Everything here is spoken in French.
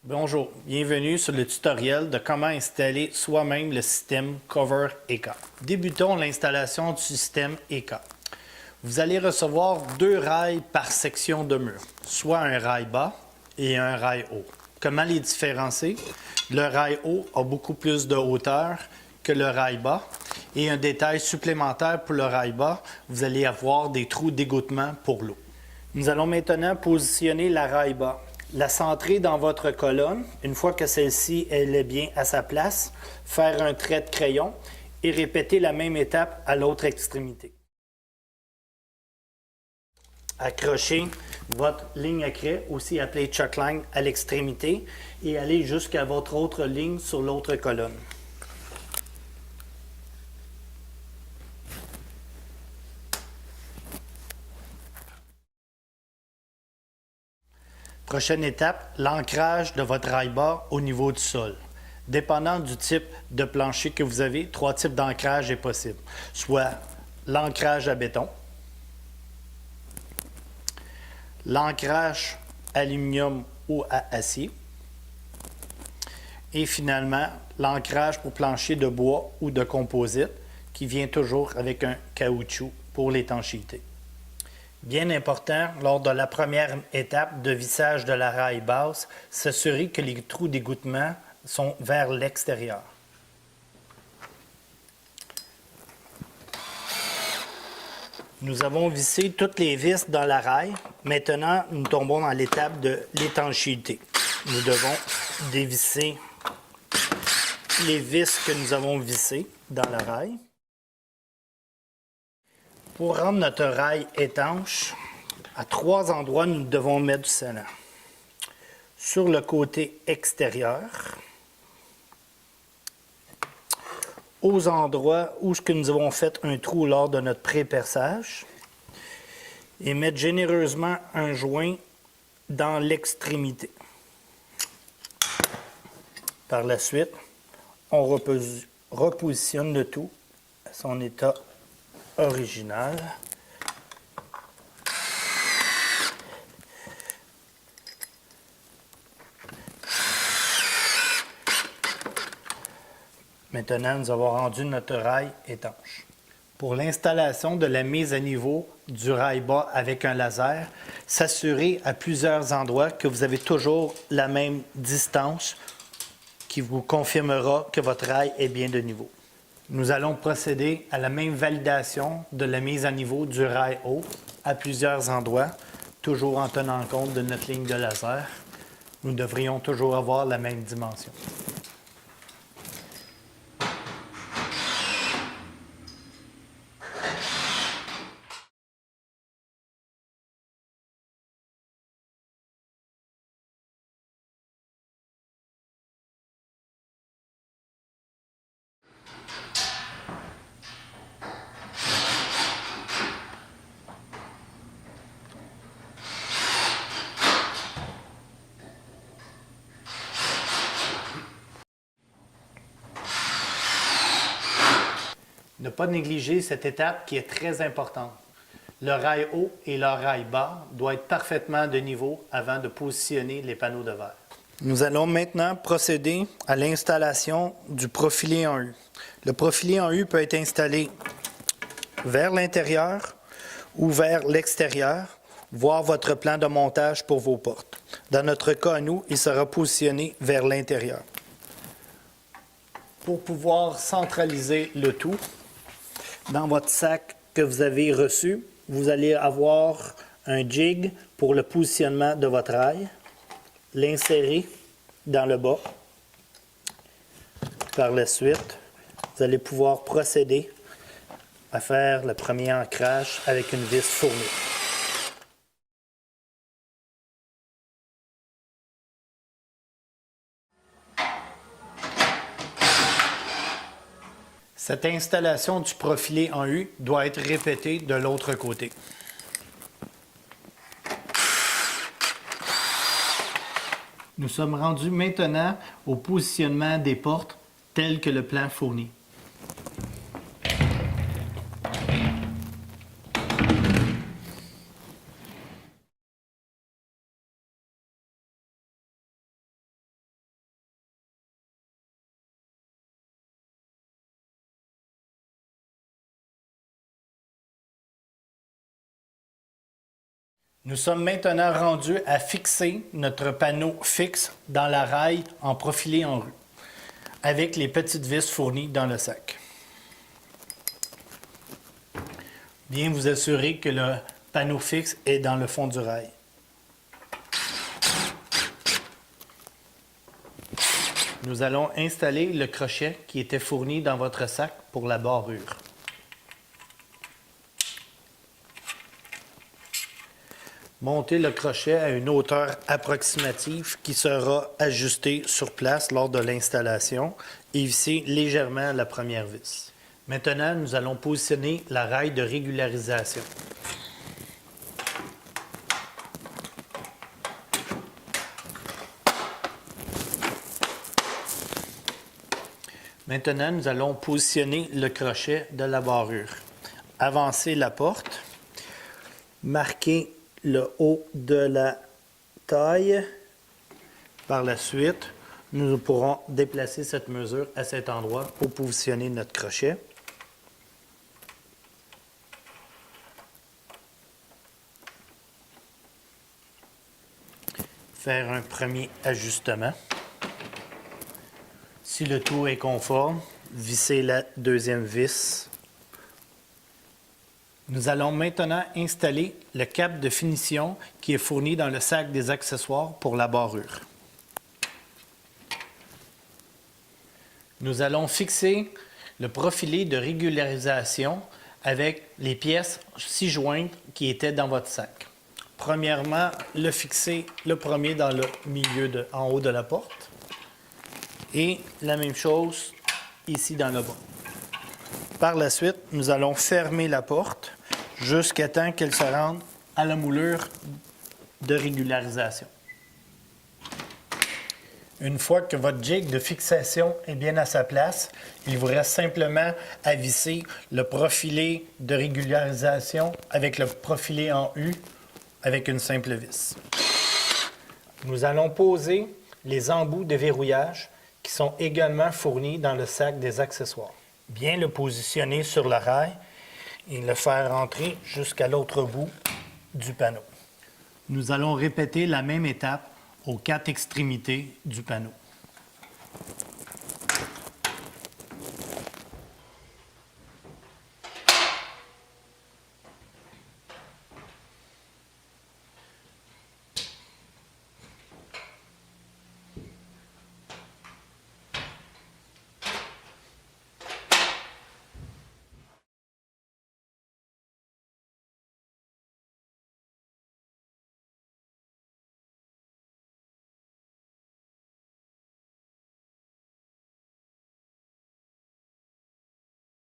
Bonjour, bienvenue sur le tutoriel de comment installer soi-même le système Cover EK. Débutons l'installation du système EK. Vous allez recevoir deux rails par section de mur, soit un rail bas et un rail haut. Comment les différencier? Le rail haut a beaucoup plus de hauteur que le rail bas. Et un détail supplémentaire pour le rail bas, vous allez avoir des trous d'égouttement pour l'eau. Nous allons maintenant positionner la rail bas. La centrer dans votre colonne. Une fois que celle-ci est bien à sa place, faire un trait de crayon et répéter la même étape à l'autre extrémité. Accrochez votre ligne à craie, aussi appelée chuckline, à l'extrémité et allez jusqu'à votre autre ligne sur l'autre colonne. Prochaine étape, l'ancrage de votre rail bas au niveau du sol. Dépendant du type de plancher que vous avez, trois types d'ancrage est possible. Soit l'ancrage à béton, l'ancrage aluminium ou à acier, et finalement l'ancrage pour plancher de bois ou de composite qui vient toujours avec un caoutchouc pour l'étanchéité. Bien important, lors de la première étape de vissage de la rail basse, s'assurer que les trous d'égouttement sont vers l'extérieur. Nous avons vissé toutes les vis dans la rail. Maintenant, nous tombons dans l'étape de l'étanchéité. Nous devons dévisser les vis que nous avons vissées dans la rail. Pour rendre notre rail étanche, à trois endroits, nous devons mettre du scellant. Sur le côté extérieur, aux endroits où nous avons fait un trou lors de notre pré-perçage, et mettre généreusement un joint dans l'extrémité. Par la suite, on repositionne le tout à son état original. Maintenant, nous avons rendu notre rail étanche. Pour l'installation de la mise à niveau du rail bas avec un laser, s'assurer à plusieurs endroits que vous avez toujours la même distance qui vous confirmera que votre rail est bien de niveau. Nous allons procéder à la même validation de la mise à niveau du rail haut à plusieurs endroits, toujours en tenant compte de notre ligne de laser. Nous devrions toujours avoir la même dimension. Ne pas négliger cette étape qui est très importante. Le rail haut et le rail bas doivent être parfaitement de niveau avant de positionner les panneaux de verre. Nous allons maintenant procéder à l'installation du profilé en U. Le profilé en U peut être installé vers l'intérieur ou vers l'extérieur, voir votre plan de montage pour vos portes. Dans notre cas, nous, il sera positionné vers l'intérieur. Pour pouvoir centraliser le tout, dans votre sac que vous avez reçu, vous allez avoir un jig pour le positionnement de votre rail. L'insérer dans le bas. Par la suite, vous allez pouvoir procéder à faire le premier ancrage avec une vis fournie. Cette installation du profilé en U doit être répétée de l'autre côté. Nous sommes rendus maintenant au positionnement des portes tel que le plan fournit. Nous sommes maintenant rendus à fixer notre panneau fixe dans la raille en profilé en rue, avec les petites vis fournies dans le sac. Bien vous assurer que le panneau fixe est dans le fond du rail. Nous allons installer le crochet qui était fourni dans votre sac pour la barrure. Montez le crochet à une hauteur approximative qui sera ajustée sur place lors de l'installation et vissez légèrement la première vis. Maintenant, nous allons positionner la raille de régularisation. Maintenant, nous allons positionner le crochet de la barrure. Avancez la porte, marquez le haut de la taille. Par la suite, nous pourrons déplacer cette mesure à cet endroit pour positionner notre crochet. Faire un premier ajustement. Si le tout est conforme, vissez la deuxième vis. Nous allons maintenant installer le cap de finition qui est fourni dans le sac des accessoires pour la barrure. Nous allons fixer le profilé de régularisation avec les pièces 6 jointes qui étaient dans votre sac. Premièrement, le fixer le premier dans le milieu en haut de la porte et la même chose ici dans le bas. Par la suite, nous allons fermer la porte jusqu'à temps qu'elle se rende à la moulure de régularisation. Une fois que votre jig de fixation est bien à sa place, il vous reste simplement à visser le profilé de régularisation avec le profilé en U avec une simple vis. Nous allons poser les embouts de verrouillage qui sont également fournis dans le sac des accessoires. Bien le positionner sur la raille et le faire entrer jusqu'à l'autre bout du panneau. Nous allons répéter la même étape aux 4 extrémités du panneau.